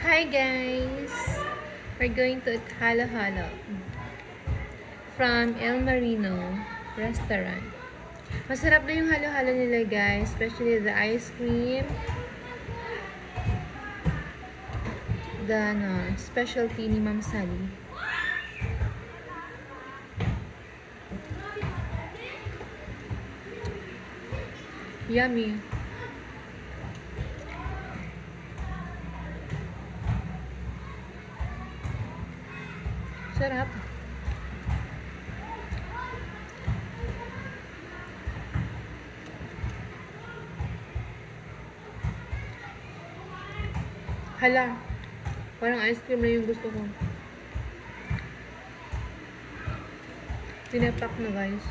Hi guys! We're going to eat halo-halo from El Marino restaurant. Masarap na yung halo-halo nila guys, especially the ice cream, the specialty ni Ma'am Sally. Yummy! Sarap. Hala. Parang ice cream na yung gusto ko. Tinapak na guys.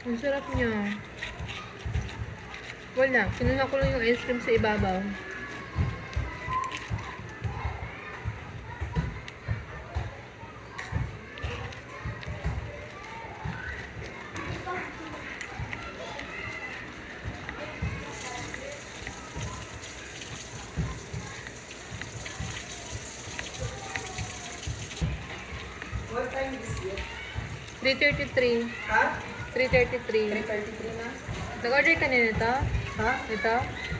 Ang sarap niya. Wala. Kinuha ko lang yung ice cream sa ibabaw. What time is it? 3:33. Ha? 3:33. 3:33 na? Nag-order ka na nito? Ha? Ito?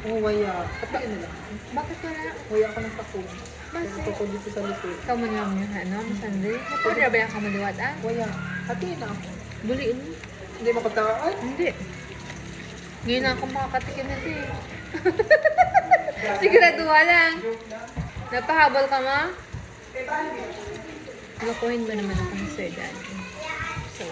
Oh, waya. Katiin nila. Bakit wala? Waya ako ng takong. Bakit? Ito ko dito sa likod. Kamu niya mo yung ano, masandi. Nag-order ba yung kamaliwat ah? Waya. Katiin na. Buliin. Hindi makataan. Hindi. Ngayon na ako makakatikim nito eh. Siguraduha lang. Napahabol ka ma? Lokohin ba naman akong Sir Daddy? So,